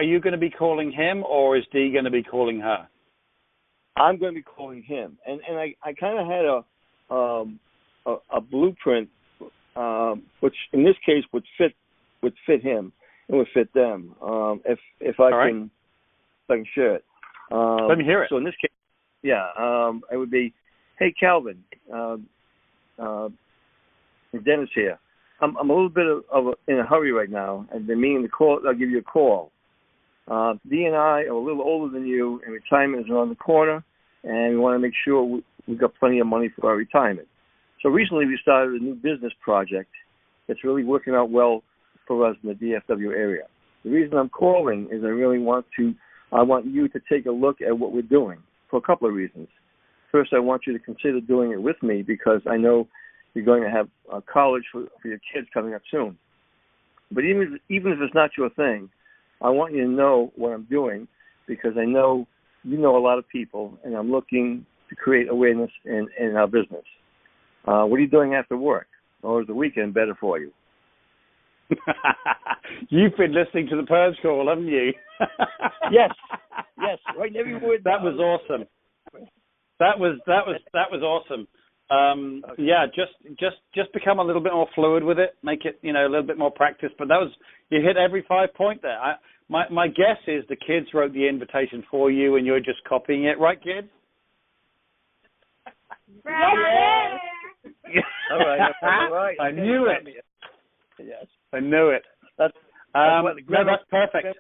you going to be calling him, or is Dee going to be calling her? I'm going to be calling him, and I kind of had a blueprint, which in this case would fit him. It would fit them. If I can share it. Let me hear it. So in this case, it would be, hey Calvin, Dennis here. I'm a little bit in a hurry right now, and been meaning to call. I'll give you a call. Dee and I are a little older than you, and retirement is around the corner, and we want to make sure we've got plenty of money for our retirement. So recently we started a new business project that's really working out well for us in the DFW area. The reason I'm calling is I want you to take a look at what we're doing for a couple of reasons. First, I want you to consider doing it with me because I know you're going to have college for your kids coming up soon. But even if it's not your thing, I want you to know what I'm doing because I know you know a lot of people, and I'm looking to create awareness in our business. What are you doing after work? Or is the weekend better for you? You've been listening to the Purge Call, haven't you? Yes, right in every word. That was awesome. That was awesome. Okay. Yeah, just become a little bit more fluid with it. Make it, a little bit more practice. But you hit every 5 point there. My guess is the kids wrote the invitation for you, and you're just copying it, right, kids? Right. All right. I knew it. Yes, I knew it. That's perfect.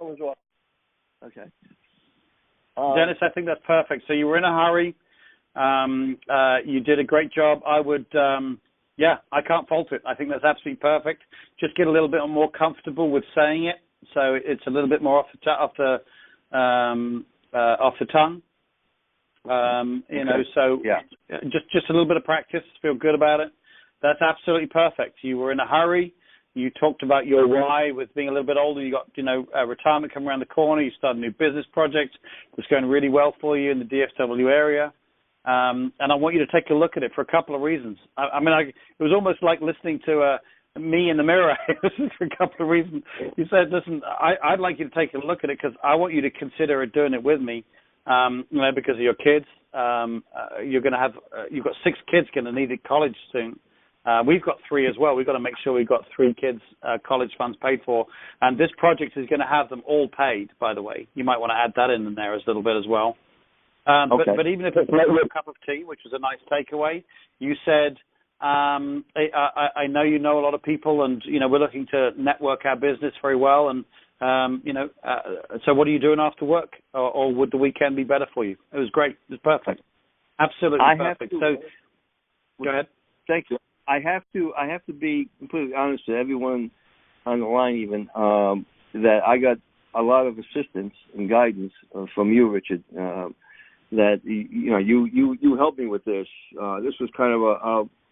Okay. Dennis, I think that's perfect. So you were in a hurry. You did a great job. I would, I can't fault it. I think that's absolutely perfect. Just get a little bit more comfortable with saying it, so it's a little bit more off the tongue. So just a little bit of practice. Feel good about it. That's absolutely perfect. You were in a hurry. You talked about your why with being a little bit older. You got, retirement coming around the corner. You started a new business project that's going really well for you in the DFW area. And I want you to take a look at it for a couple of reasons. It was almost like listening to me in the mirror. For a couple of reasons. You said, listen, I'd like you to take a look at it because I want you to consider doing it with me, because of your kids. You're going to have, you've got 6 kids going to need college soon. We've got 3 as well. We've got to make sure we've got 3 kids' college funds paid for. And this project is going to have them all paid, by the way. You might want to add that in there as a little bit as well. Okay. But even if it's a cup of tea, which was a nice takeaway, you said, I know you know a lot of people, and, we're looking to network our business very well. And, so what are you doing after work? Or would the weekend be better for you? It was great. It was perfect. Absolutely perfect. Go ahead. Thank you. I have to be completely honest with everyone on the line, even that I got a lot of assistance and guidance from you, Richard. That you helped me with this. This was kind of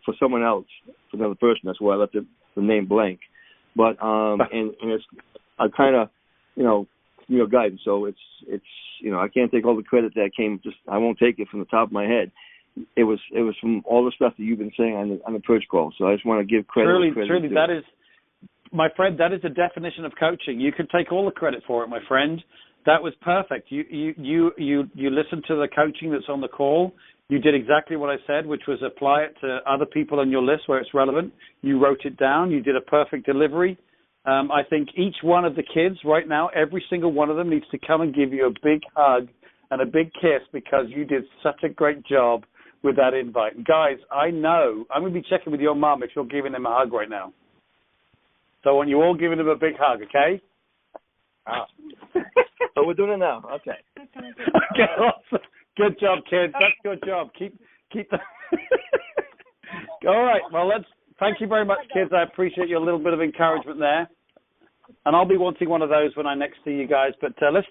for someone else, for another person. That's why I left the name blank. But and it's I kind of your guidance. So it's I can't take all the credit that came. I won't take it from the top of my head. It was from all the stuff that you've been saying on the Purge Call. So I just want to give credit. Truly, that is, my friend, that is the definition of coaching. You can take all the credit for it, my friend. That was perfect. You listened to the coaching that's on the call. You did exactly what I said, which was apply it to other people on your list where it's relevant. You wrote it down. You did a perfect delivery. I think each one of the kids right now, every single one of them needs to come and give you a big hug and a big kiss because you did such a great job with that invite. And guys, I know, I'm going to be checking with your mom if you're giving him a hug right now. So I want you all giving him a big hug, okay? So we're doing it now. Okay. Okay, awesome. Good job, kids. That's good job. Keep the all right. Well, thank you very much, kids. I appreciate your little bit of encouragement there. And I'll be wanting one of those when I next see you guys. But let's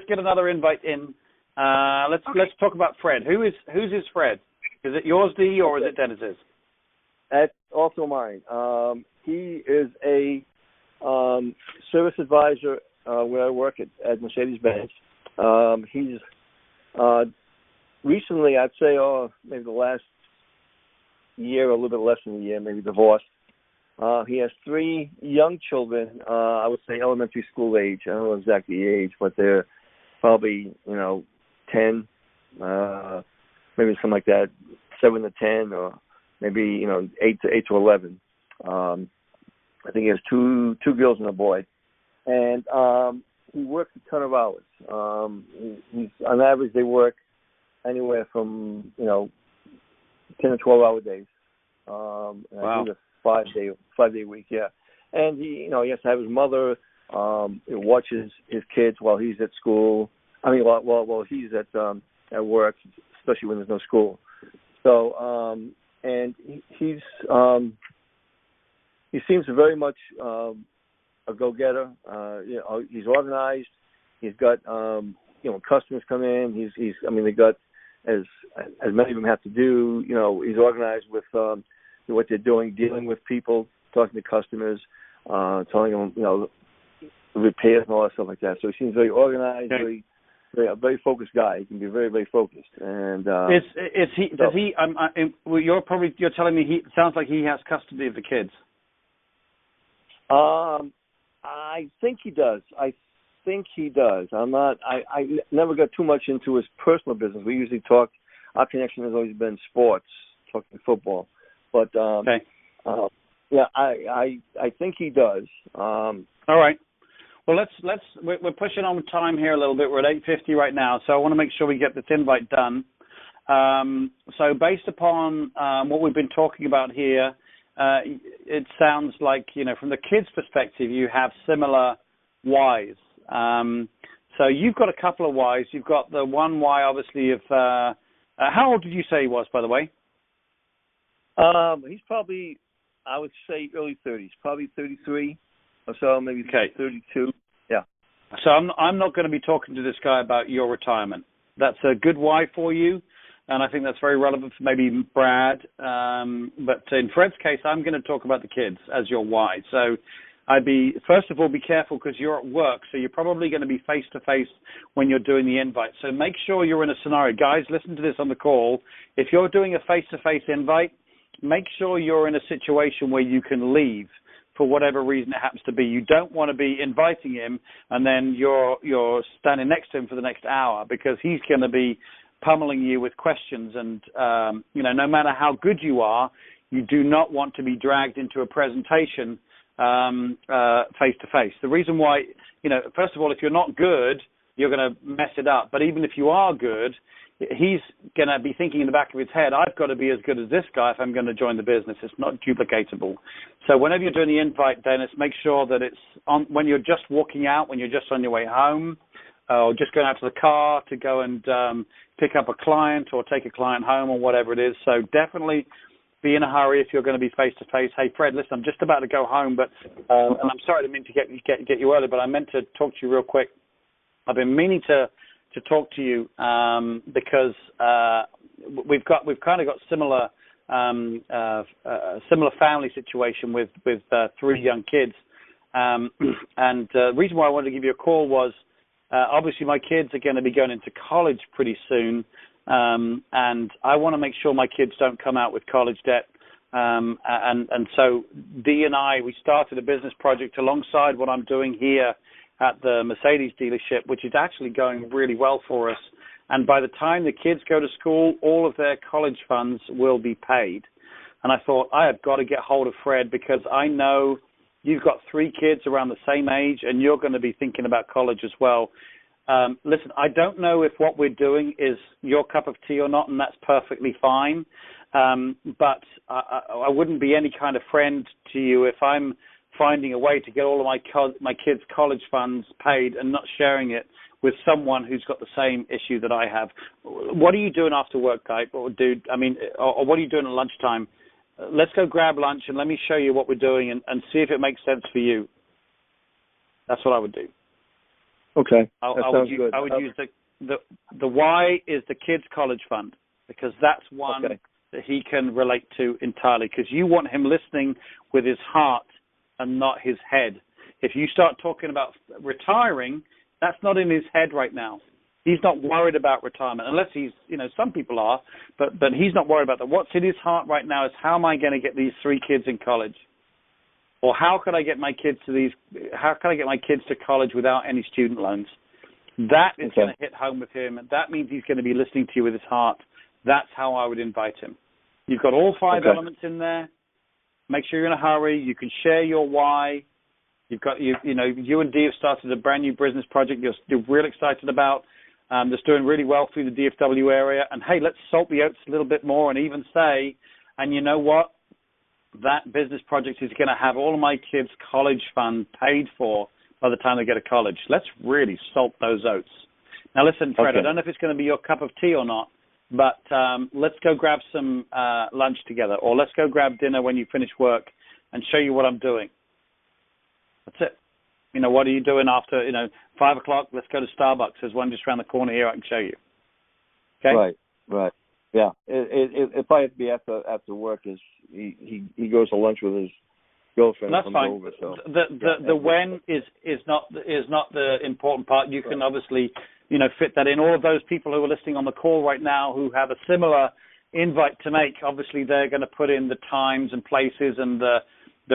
get another invite in. Let's talk about Fred. Who's his Fred? Is it yours, Dee, or is it Dennis's? That's also mine. He is a service advisor where I work at Mercedes-Benz. He's recently, I'd say, maybe the last year, a little bit less than a year, maybe divorced. He has 3 young children, I would say elementary school age. I don't know exactly the age, but they're probably, 10, maybe something like that, 7 to 10, or maybe, 8 to 11. I think he has two girls and a boy. And he works a ton of hours. He's on average, they work anywhere from, 10 to 12-hour days. Wow. I think a 5-day week, yeah. And he has to have his mother watches his kids while he's at school. I mean, while he's at work, especially when there's no school. So, and he seems very much a go-getter. He's organized. He's got customers come in. They got as many of them have to do. He's organized with what they're doing, dealing with people, talking to customers, telling them repairs and all that stuff like that. So he seems very organized, very a very focused guy. He can be very, very focused. And is he? Does he? Well, you're telling me he sounds like he has custody of the kids. I think he does. I'm not. I never got too much into his personal business. We usually talk. Our connection has always been sports, talking football. But okay. Yeah, I think he does. All right. Well, we're pushing on time here a little bit. We're at 8:50 right now, so I want to make sure we get this invite done. So based upon what we've been talking about here, it sounds like, from the kids' perspective, you have similar whys. So you've got a couple of whys. You've got the one why, obviously, of how old did you say he was, by the way? He's probably, I would say, early 30s, probably 33 or so, maybe 32. Yeah. So I'm not going to be talking to this guy about your retirement. That's a good why for you, and I think that's very relevant for maybe Brad. But in Fred's case, I'm going to talk about the kids as your why. So first of all, be careful because you're at work, so you're probably going to be face-to-face when you're doing the invite. So make sure you're in a scenario. Guys, listen to this on the call. If you're doing a face-to-face invite, make sure you're in a situation where you can leave for whatever reason it happens to be. You don't want to be inviting him and then you're standing next to him for the next hour, because he's going to be pummeling you with questions. And, no matter how good you are, you do not want to be dragged into a presentation face-to-face. The reason why, first of all, if you're not good, you're going to mess it up. But even if you are good, he's going to be thinking in the back of his head, I've got to be as good as this guy if I'm going to join the business. It's not duplicatable. So whenever you're doing the invite, Dennis, make sure that it's on when you're just walking out, when you're just on your way home, or just going out to the car to go and pick up a client or take a client home or whatever it is. So definitely be in a hurry if you're going to be face-to-face. Hey, Fred, listen, I'm just about to go home, but and I'm sorry I didn't mean to get you early, but I meant to talk to you real quick. I've been meaning to talk to you because we've kind of got similar family situation with 3 young kids, and the reason why I wanted to give you a call was obviously my kids are going to be going into college pretty soon, and I want to make sure my kids don't come out with college debt, and so Dee and I, we started a business project alongside what I'm doing here at the Mercedes dealership, which is actually going really well for us. And by the time the kids go to school, all of their college funds will be paid. And I thought, I have got to get hold of Fred, because I know you've got 3 kids around the same age and you're going to be thinking about college as well. Listen, I don't know if what we're doing is your cup of tea or not, and that's perfectly fine. But I wouldn't be any kind of friend to you if I'm finding a way to get all of my kids' college funds paid and not sharing it with someone who's got the same issue that I have. What are you doing after work, guy? Or what are you doing at lunchtime? Let's go grab lunch and let me show you what we're doing and see if it makes sense for you. That's what I would do. Okay, sounds good. I would use the why is the kids' college fund, because that's one that he can relate to entirely, because you want him listening with his heart and not his head. If you start talking about retiring, that's not in his head right now. He's not worried about retirement, unless he's, some people are, but he's not worried about that. What's in his heart right now is, how am I going to get these 3 kids in college? Or how can I get my kids to college without any student loans? That is going to hit home with him, and that means he's going to be listening to you with his heart. That's how I would invite him. You've got all 5 elements in there. Make sure you're in a hurry. You can share your why. You've got you and Dee have started a brand new business project you're really excited about. That's doing really well through the DFW area. And hey, let's salt the oats a little bit more and even say, and you know what? That business project is going to have all of my kids' college fund paid for by the time they get to college. Let's really salt those oats. Now listen, Fred, I don't know if it's going to be your cup of tea or not, but let's go grab some lunch together, or let's go grab dinner when you finish work and show you what I'm doing. That's it. What are you doing after, 5 o'clock? Let's go to Starbucks. There's one just around the corner here I can show you. Okay? Right. Yeah. If I have to be after work, he goes to lunch with his girlfriend. That's fine. Over, so. The when is not the important part. You can obviously fit that in. All of those people who are listening on the call right now who have a similar invite to make, obviously they're going to put in the times and places and the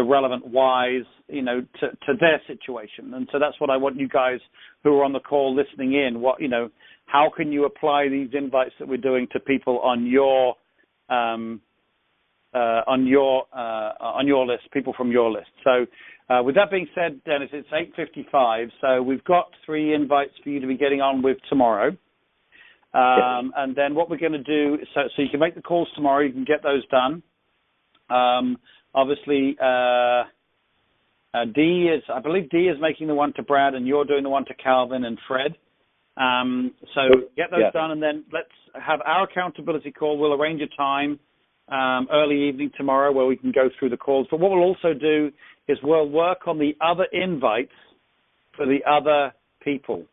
relevant whys, to their situation. And so that's what I want you guys who are on the call listening in. How can you apply these invites that we're doing to people on your list, people from your list? So with that being said, Dennis, it's 8:55, so we've got 3 invites for you to be getting on with tomorrow. And then what we're going to do, so you can make the calls tomorrow, you can get those done. Obviously, I believe Dee is making the one to Brad, and you're doing the one to Calvin and Fred. So get those done, and then let's have our accountability call. We'll arrange a time early evening tomorrow where we can go through the calls. But what we'll also do is we'll work on the other invites for the other people.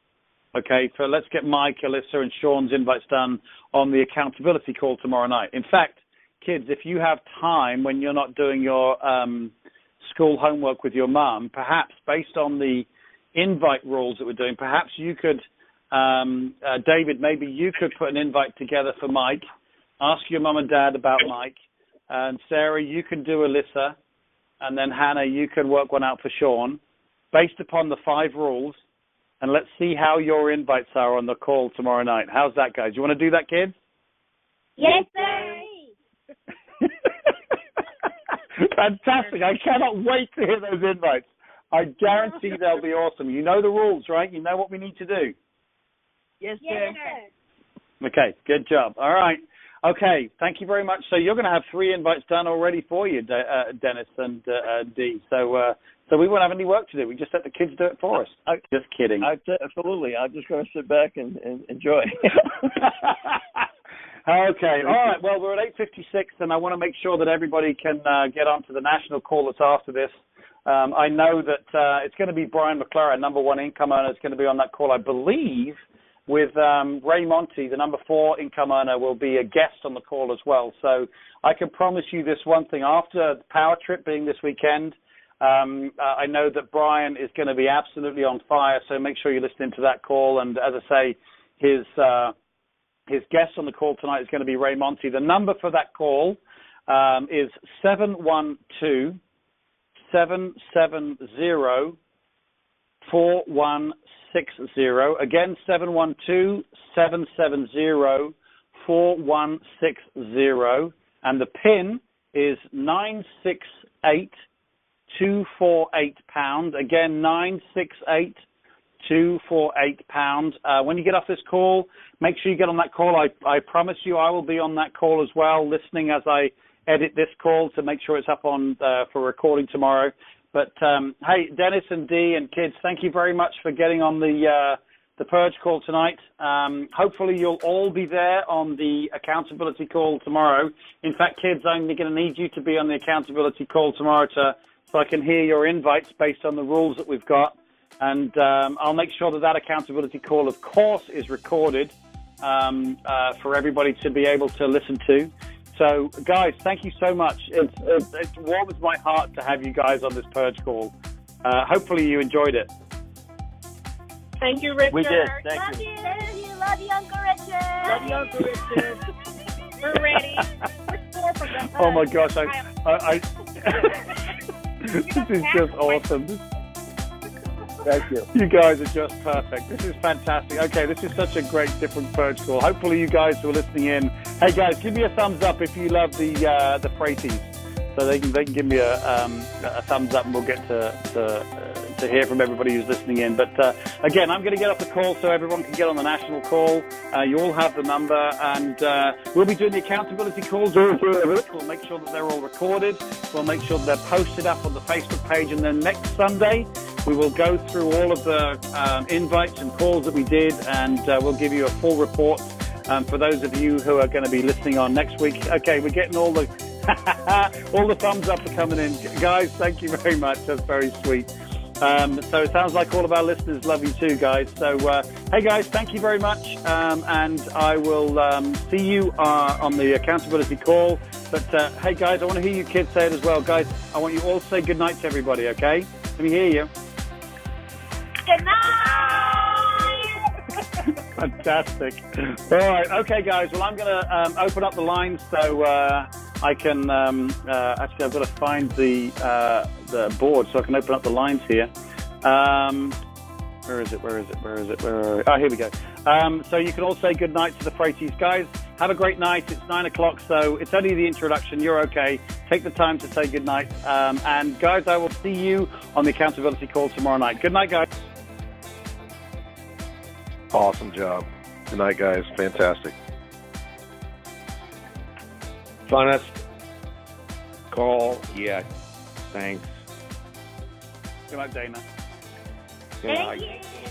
Okay, so let's get Mike, Alyssa, and Sean's invites done on the accountability call tomorrow night. In fact, kids, if you have time when you're not doing your school homework with your mum, perhaps based on the invite rules that we're doing, perhaps you could, David, maybe you could put an invite together for Mike, ask your mum and dad about Mike, and Sarah, you can do Alyssa, and then Hannah, you can work one out for Sean, based upon the 5 rules. And let's see how your invites are on the call tomorrow night. How's that, guys? You want to do that, kids? Yes, sir. Fantastic. I cannot wait to hear those invites. I guarantee they'll be awesome. You know the rules, right? You know what we need to do. Yes, Yes, sir. sir. Okay, good job. All right. Okay, thank you very much. So you're going to have 3 invites done already for you, Dennis and Dee. So we won't have any work to do. We just let the kids do it for us. Just kidding. Absolutely. I'm just going to sit back and enjoy. Okay. All right. Well, we're at 8:56, and I want to make sure that everybody can get onto the national call that's after this. I know that it's going to be Brian McClure, number 1 income earner, is going to be on that call, I believe, with Ray Monty, the number 4 income earner, will be a guest on the call as well. So I can promise you this one thing. After the power trip being this weekend, I know that Brian is going to be absolutely on fire, so make sure you're listening to that call. And as I say, his guest on the call tonight is going to be Ray Monty. The number for that call is 712-770-4160. Again, 712-770-4160. And the PIN is 968-248#. Again, 968-248#. When you get off this call, make sure you get on that call. I promise you I will be on that call as well, listening as I edit this call to make sure it's up on for recording tomorrow. But, hey, Dennis and Dee and kids, thank you very much for getting on the Purge call tonight. Hopefully you'll all be there on the accountability call tomorrow. In fact, kids, I'm going to need you to be on the accountability call tomorrow so I can hear your invites based on the rules that we've got. And I'll make sure that accountability call, of course, is recorded for everybody to be able to listen to. So, guys, thank you so much. It warms my heart to have you guys on this Purge call. Hopefully you enjoyed it. Thank you, Richard. We did. Thank Love you. you. Love you, Uncle Richard. Love you, Uncle Richard. We're ready. We're sore from the Oh, my gosh. This is just awesome. Thank you. You guys are just perfect. This is fantastic. Okay, this is such a great different Purge call. Hopefully you guys who are listening in, hey guys, give me a thumbs up if you love the Fratis. So they can give me a thumbs up, and we'll get to hear from everybody who's listening in. But again, I'm going to get off the call so everyone can get on the national call. You all have the number, and we'll be doing the accountability calls. We'll make sure that they're all recorded. We'll make sure that they're posted up on the Facebook page, and then next Sunday we will go through all of the invites and calls that we did, and we'll give you a full report for those of you who are going to be listening on next week. Okay, we're getting all the all the thumbs up are coming in. Guys, thank you very much. That's very sweet. So it sounds like all of our listeners love you too, guys. So, hey, guys, thank you very much. And I will see you on the accountability call. But, hey, guys, I want to hear you kids say it as well. Guys, I want you all to say good night to everybody, okay? Let me hear you. Good night. Fantastic. All right. Okay, guys. Well, I'm going to open up the lines so I can actually, I've got to find the board so I can open up the lines here. Where is it? Oh, here we go. So you can all say good night to the Fratis. Guys, have a great night. It's 9 o'clock, so it's only the introduction. You're okay. Take the time to say good night. And guys, I will see you on the accountability call tomorrow night. Good night, guys. Awesome job. Good night, guys. Fantastic. Funnest call yet. Thanks. Good night, Dana. Good Thank night. you.